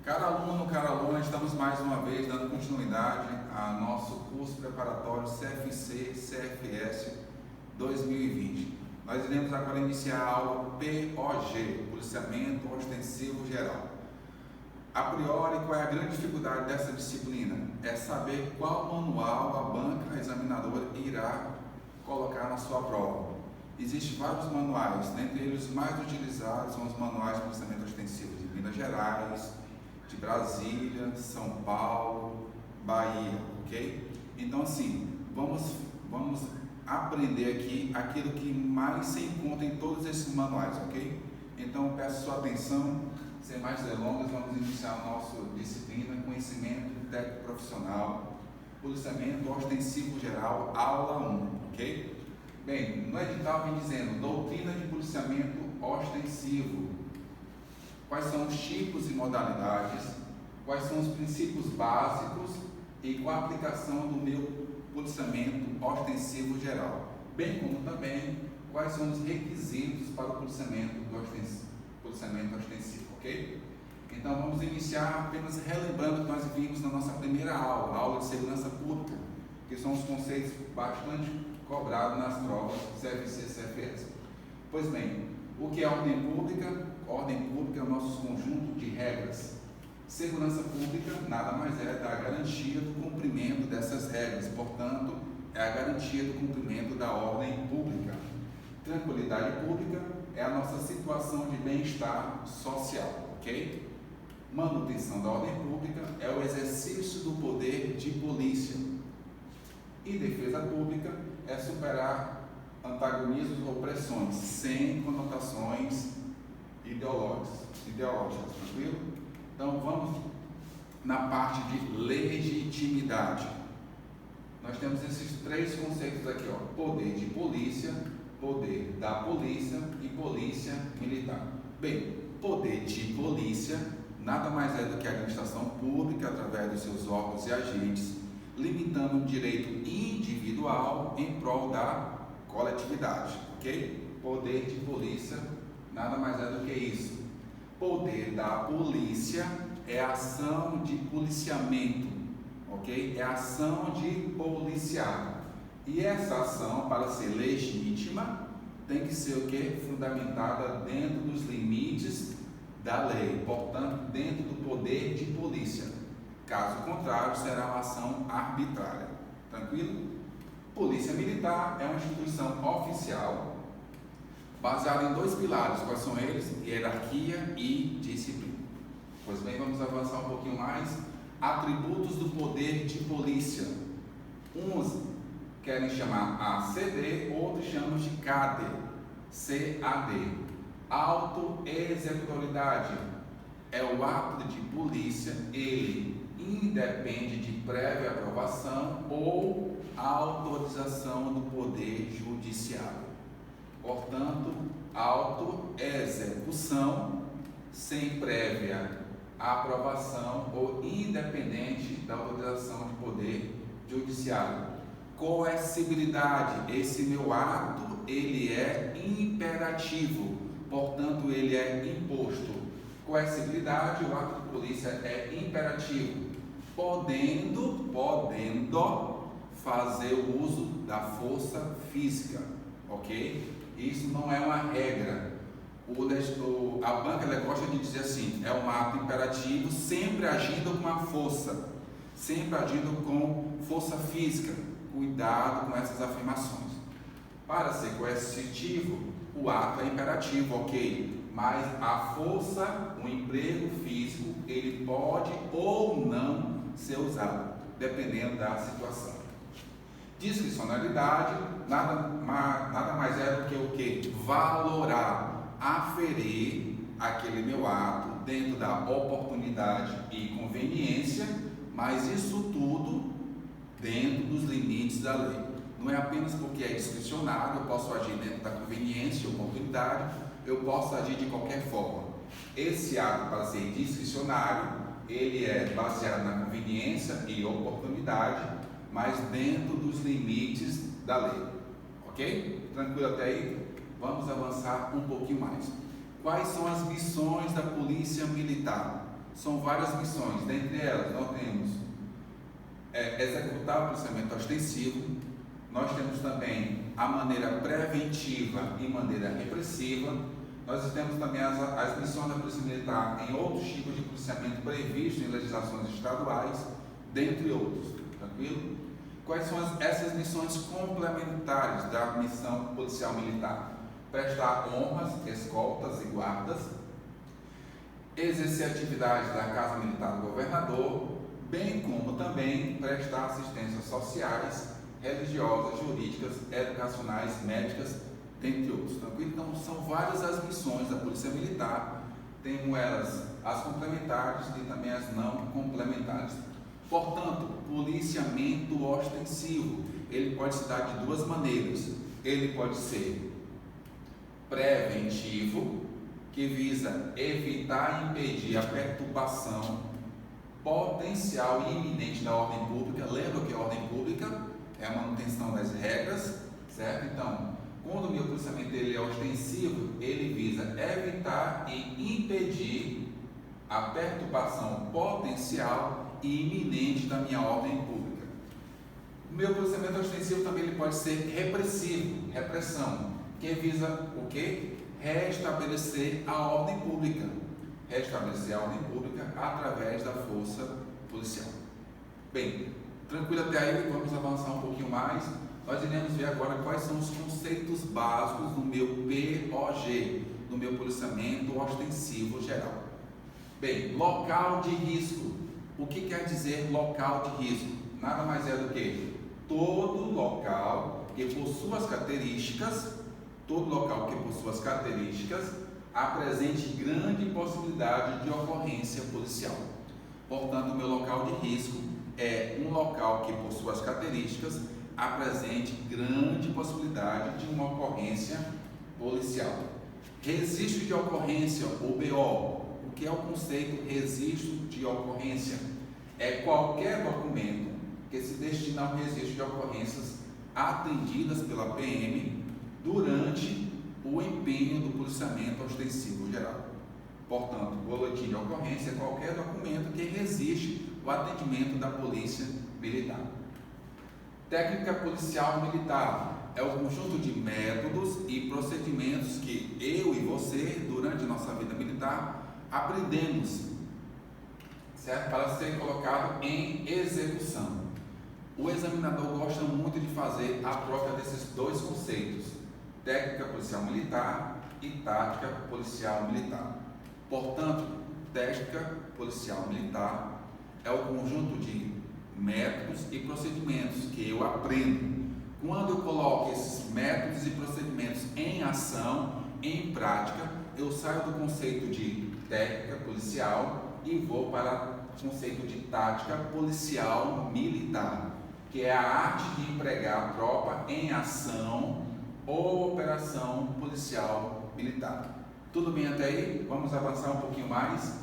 Caro aluno, cara aluna, estamos mais uma vez dando continuidade ao nosso curso preparatório CFC-CFS 2020. Nós iremos agora iniciar a aula POG, Policiamento Ostensivo Geral. A priori, qual é a grande dificuldade dessa disciplina? É saber qual manual a banca examinadora irá colocar na sua prova. Existem vários manuais, dentre eles os mais utilizados são os manuais de policiamento ostensivo de Minas Gerais, de Brasília, São Paulo, Bahia, ok? Então assim, vamos aprender aqui aquilo que mais se encontra em todos esses manuais, ok? Então peço sua atenção, sem mais delongas, vamos iniciar a nossa disciplina Conhecimento Técnico Profissional, Policiamento Ostensivo Geral, aula 1, ok? Bem, no edital vem dizendo doutrina de policiamento ostensivo. Quais são os tipos e modalidades, quais são os princípios básicos e qual a aplicação do meu policiamento ostensivo geral, bem como também quais são os requisitos para o policiamento ostensivo, ok? Então vamos iniciar apenas relembrando o que nós vimos na nossa primeira aula, a aula de segurança pública, que são os conceitos bastante cobrados nas provas CFC e CFS. Pois bem, o que é ordem pública? Ordem pública é o nosso conjunto de regras. Segurança pública nada mais é da garantia do cumprimento dessas regras, portanto, é a garantia do cumprimento da ordem pública. Tranquilidade pública é a nossa situação de bem-estar social, ok? Manutenção da ordem pública é o exercício do poder de polícia. E defesa pública é superar antagonismos ou pressões, sem conotações ideológicas, tranquilo? Então vamos na parte de legitimidade. Nós temos esses três conceitos aqui, ó: poder de polícia, poder da polícia e polícia militar. Bem, poder de polícia nada mais é do que a administração pública através dos seus órgãos e agentes, limitando o direito individual em prol da coletividade, ok? Poder de polícia nada mais é do que isso. Poder da polícia é ação de policiamento, ok? É ação de policiar. E essa ação, para ser legítima, tem que ser o que? Fundamentada dentro dos limites da lei, portanto, dentro do poder de polícia. Caso contrário, será uma ação arbitrária. Tranquilo? Polícia Militar é uma instituição oficial baseada em dois pilares. Quais são eles? Hierarquia e disciplina. Pois bem, vamos avançar um pouquinho mais. Atributos do poder de polícia. Uns querem chamar ACD, outros chamam de CAD. CAD. Autoexecutoriedade é o ato de polícia, ele independe de prévia aprovação ou autorização do poder judiciário. Portanto, autoexecução sem prévia aprovação ou independente da autorização de poder judiciário. Coercibilidade, esse meu ato, ele é imperativo, portanto, ele é imposto. Coercibilidade, o ato de polícia é imperativo, podendo fazer o uso da força física, ok? Isso não é uma regra. A banca ela gosta de dizer assim, é um ato imperativo, sempre agindo com a força, sempre agindo com força física. Cuidado com essas afirmações. Para ser coercitivo, o ato é imperativo, ok? Mas a força, o emprego físico, ele pode ou não ser usado, dependendo da situação. Discricionalidade nada mais é do que o que? Valorar, aferir aquele meu ato dentro da oportunidade e conveniência, mas isso tudo dentro dos limites da lei. Não é apenas porque é discricionário, eu posso agir dentro da conveniência ou oportunidade, eu posso agir de qualquer forma. Esse ato, para ser discricionário, ele é baseado na conveniência e oportunidade, mas dentro dos limites da lei, ok? Tranquilo até aí? Vamos avançar um pouquinho mais. Quais são as missões da Polícia Militar? são várias missões. Dentre elas, nós temos executar o policiamento ostensivo, nós temos também a maneira preventiva e maneira repressiva, nós temos também as missões da Polícia Militar em outros tipos de policiamento previstos em legislações estaduais, dentre outros, tranquilo? Quais são essas missões complementares da missão policial militar? Prestar honras, escoltas e guardas, exercer atividades da Casa Militar do Governador, bem como também prestar assistências sociais, religiosas, jurídicas, educacionais, médicas, dentre outros, tranquilo? Então, são várias as missões da Polícia Militar, temos elas as complementares e também as não complementares. Portanto, policiamento ostensivo, ele pode se dar de duas maneiras. Ele pode ser preventivo, que visa evitar e impedir a perturbação potencial e iminente da ordem pública. Lembra que a ordem pública é a manutenção das regras, certo? Então, quando o meu policiamento ele é ostensivo, ele visa evitar e impedir a perturbação potencial e iminente da minha ordem pública. O meu policiamento ostensivo também ele pode ser repressivo, repressão, que visa o quê? Restabelecer a ordem pública. Restabelecer a ordem pública através da força policial. Bem, tranquilo até aí, vamos avançar um pouquinho mais. Nós iremos ver agora quais são os conceitos básicos do meu POG, do meu policiamento ostensivo geral. Bem, local de risco. O que quer dizer local de risco? Nada mais é do que todo local que por suas características, apresente grande possibilidade de ocorrência policial. Portanto, o meu local de risco é um local que por suas características apresente grande possibilidade de uma ocorrência policial. Registro de ocorrência, ou BO. O que é o conceito registro de ocorrência? É qualquer documento que se destina ao registro de ocorrências atendidas pela PM durante o empenho do policiamento ostensivo geral. Portanto, boletim de ocorrência é qualquer documento que resiste o atendimento da Polícia Militar. Técnica policial militar é o conjunto de métodos e procedimentos que eu e você, durante a nossa vida militar, aprendemos, certo? Para ser colocado em execução. O examinador gosta muito de fazer a prova desses dois conceitos, técnica policial militar e tática policial militar. Portanto, técnica policial militar é o conjunto de métodos e procedimentos que eu aprendo. Quando eu coloco esses métodos e procedimentos em ação, em prática, eu saio do conceito de técnica policial e vou para o conceito de tática policial militar, que é a arte de empregar a tropa em ação ou operação policial militar. Tudo bem até aí? Vamos avançar um pouquinho mais.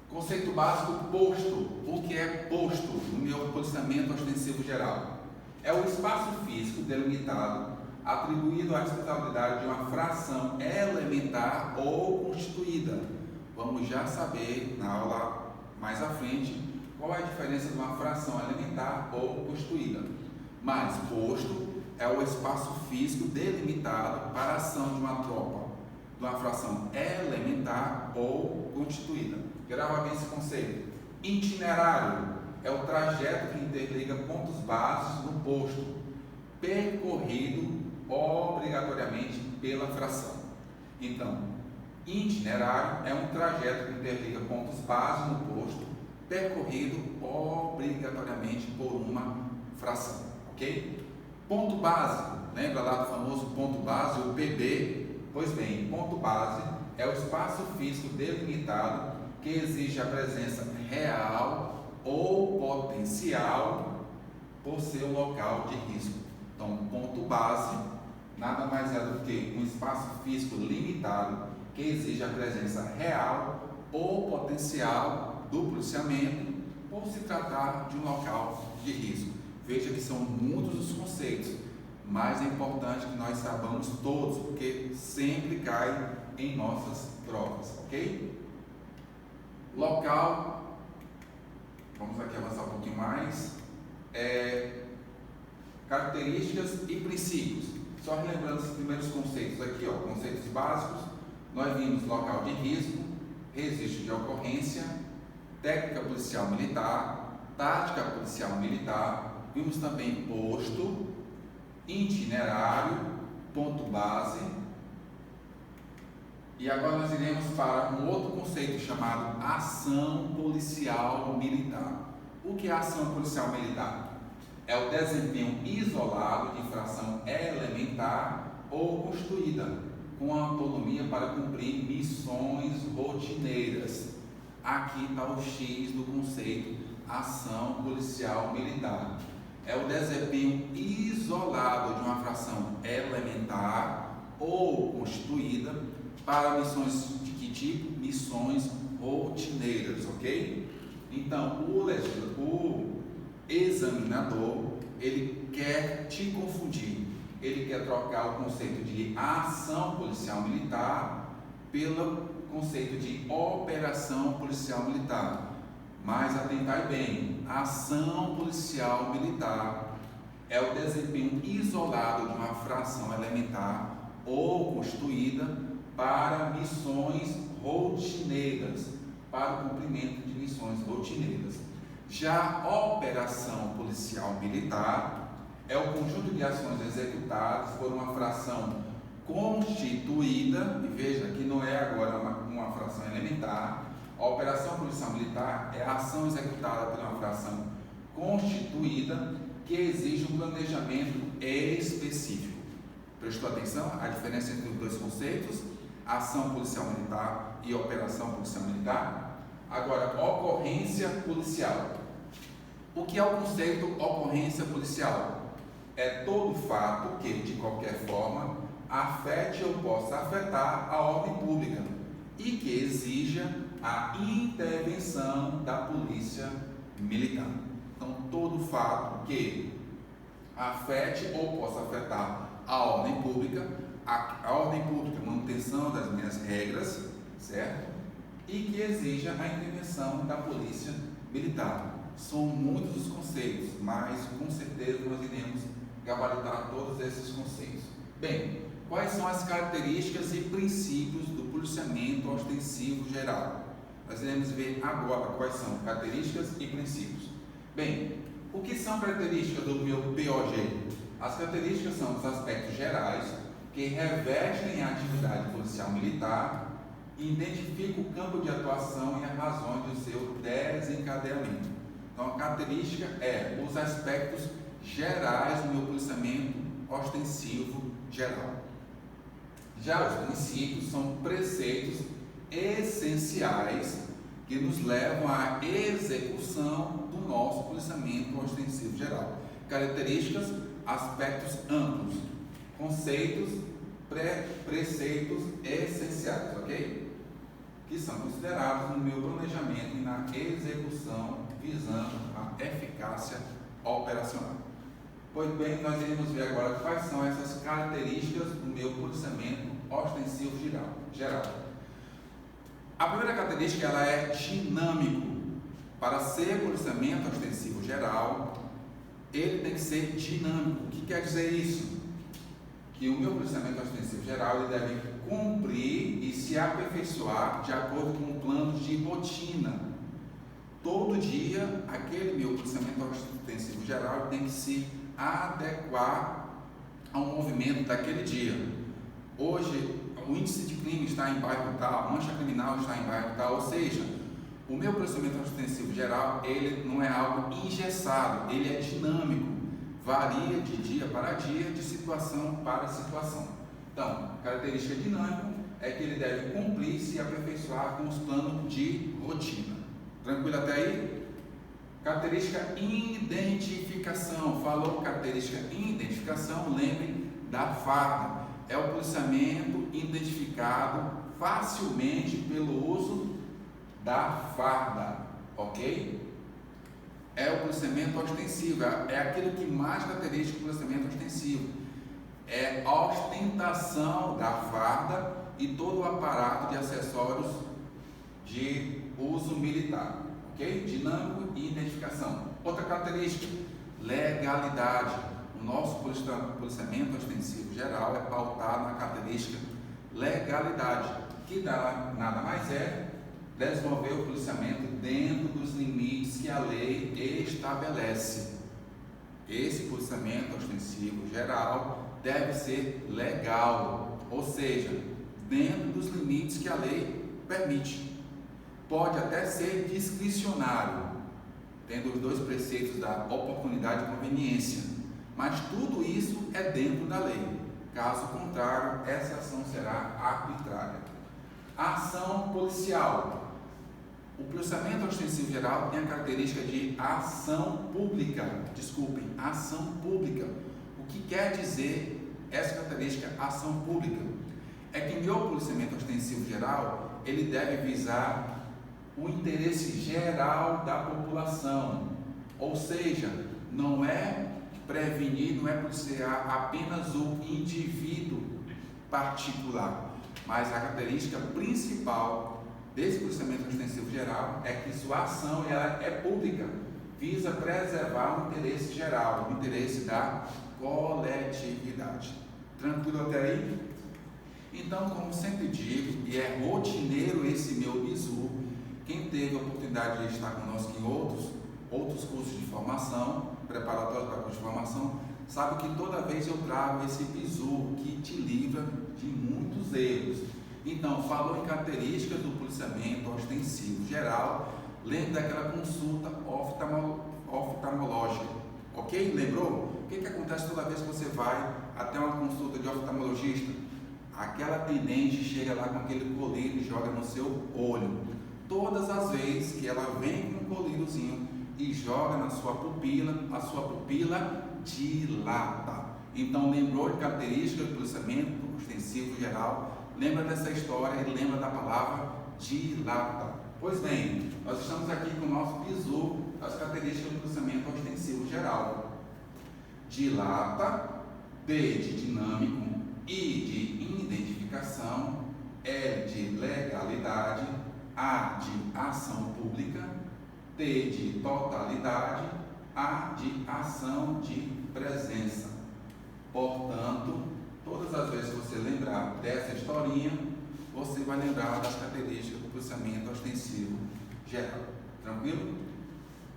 Conceito básico, posto. O que é posto no meu policiamento ostensivo geral? É o espaço físico delimitado atribuído à responsabilidade de uma fração elementar ou constituída. Vamos já saber na aula mais à frente qual é a diferença de uma fração elementar ou constituída. Mas posto é o espaço físico delimitado para a ação de uma tropa, de uma fração elementar ou constituída. Grava bem esse conceito. Itinerário é o trajeto que interliga pontos bases no posto, percorrido obrigatoriamente pela fração. Então, itinerário é um trajeto que interliga pontos bases no posto, percorrido obrigatoriamente por uma fração, ok? Ponto base, lembra lá do famoso ponto base, o PB? Pois bem, ponto base é o espaço físico delimitado que exige a presença real ou potencial por ser um local de risco. Então, ponto base nada mais é do que um espaço físico limitado que exige a presença real ou potencial do policiamento por se tratar de um local de risco. Veja que são muitos os conceitos, mas é importante que nós saibamos todos, porque sempre cai em nossas provas, ok? Local, vamos aqui avançar um pouquinho mais, características e princípios. Só relembrando os primeiros conceitos aqui, conceitos básicos. Nós vimos local de risco, registro de ocorrência, técnica policial militar, tática policial militar, vimos também posto, itinerário, ponto base. E agora nós iremos para um outro conceito chamado ação policial militar. O que é ação policial militar? É o desempenho isolado de infração elementar ou constituída, com autonomia para cumprir missões rotineiras. Aqui está o X do conceito ação policial militar. É o desempenho isolado de uma fração elementar ou constituída para missões de que tipo? Missões rotineiras, ok? Então, o examinador, ele quer te confundir, ele quer trocar o conceito de ação policial militar pelo conceito de operação policial militar. Mas atentai bem, a ação policial militar é o desempenho isolado de uma fração elementar ou constituída para missões rotineiras, para o cumprimento de missões rotineiras. Já a operação policial militar é o conjunto de ações executadas por uma fração constituída, e veja que não é agora uma fração elementar. A operação policial militar é a ação executada por uma fração constituída que exige um planejamento específico. Prestou atenção à diferença entre os dois conceitos? Ação policial militar e operação policial militar. Agora, ocorrência policial. O que é o conceito ocorrência policial? É todo fato que, de qualquer forma, afete ou possa afetar a ordem pública e que exija a intervenção da polícia militar. Então, todo fato que afete ou possa afetar a ordem pública, manutenção das minhas regras, certo? E que exija a intervenção da polícia militar. São muitos os conceitos, mas com certeza nós iremos gabaritar todos esses conceitos. Bem, quais são as características e princípios do policiamento ostensivo geral? Nós iremos ver agora quais são características e princípios. Bem, o que são características do meu POG? As características são os aspectos gerais que revestem a atividade policial militar e identificam o campo de atuação e as razões do seu desencadeamento. Então, a característica é os aspectos gerais do meu policiamento ostensivo geral. Já os princípios são preceitos essenciais que nos levam à execução do nosso policiamento ostensivo geral. Características, aspectos amplos, conceitos, preceitos essenciais, ok? Que são considerados no meu planejamento e na execução visando a eficácia operacional. Pois bem, nós iremos ver agora quais são essas características do meu policiamento ostensivo geral. A primeira característica, ela é dinâmico. Para ser policiamento ostensivo geral, ele tem que ser dinâmico. O que quer dizer isso? Que o meu policiamento ostensivo geral, ele deve cumprir e se aperfeiçoar de acordo com o plano de rotina. Todo dia, aquele meu policiamento ostensivo geral tem que se adequar ao movimento daquele dia. Hoje, o índice de crime está em bairro tal, a mancha criminal está em bairro tal, ou seja, o meu policiamento ostensivo geral, ele não é algo engessado, ele é dinâmico, varia de dia para dia, de situação para situação. Então, característica dinâmica é que ele deve cumprir e se aperfeiçoar com os planos de rotina. Tranquilo até aí? Característica identificação. Falou característica identificação, lembre da farda. É o policiamento identificado facilmente pelo uso da farda, ok? É o policiamento ostensivo, é aquilo que mais caracteriza o policiamento ostensivo. É a ostentação da farda e todo o aparato de acessórios de uso uso militar, ok? Dinâmico e identificação. Outra característica, legalidade. O nosso policiamento ostensivo geral é pautado na característica legalidade, que nada mais é desenvolver o policiamento dentro dos limites que a lei estabelece. Esse policiamento ostensivo geral deve ser legal, ou seja, dentro dos limites que a lei permite. Pode até ser discricionário, tendo os dois preceitos da oportunidade e conveniência, mas tudo isso é dentro da lei. Caso contrário, essa ação será arbitrária. A ação policial. O policiamento ostensivo geral tem a característica de ação pública. Ação pública. O que quer dizer essa característica ação pública? É que meu policiamento ostensivo geral, ele deve visar o interesse geral da população. Ou seja, não é prevenir, não é policiar apenas o indivíduo particular, mas a característica principal desse policiamento ostensivo geral é que sua ação ela é pública, visa preservar o interesse geral, o interesse da coletividade. Tranquilo até aí? Então, como sempre digo, e é rotineiro esse meu bizu, quem teve a oportunidade de estar conosco em outros cursos de formação, preparatórios para curso de formação, sabe que toda vez eu trago esse bizu que te livra de muitos erros. Então, falou em características do policiamento ostensivo geral, lembre daquela consulta oftalmológica, ok? Lembrou? O que acontece toda vez que você vai até uma consulta de oftalmologista? Aquela atendente chega lá com aquele colírio e joga no seu olho. Todas as vezes que ela vem com um colíriozinho e joga na sua pupila, a sua pupila dilata. Então, lembrou de características do policiamento ostensivo geral? Lembra dessa história e lembra da palavra dilata. Pois bem, nós estamos aqui com o nosso bizu das características do policiamento ostensivo geral. Dilata, D de dinâmico, I de identificação, L de legalidade, A de ação pública, T de totalidade, A de ação de presença. Portanto, todas as vezes que você lembrar dessa historinha, você vai lembrar das características do policiamento ostensivo geral. Tranquilo?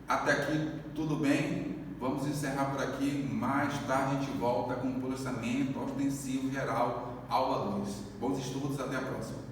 Até aqui tudo bem? Vamos encerrar por aqui. Mais tarde a gente volta com o policiamento ostensivo geral, aula 2. Bons estudos, até a próxima.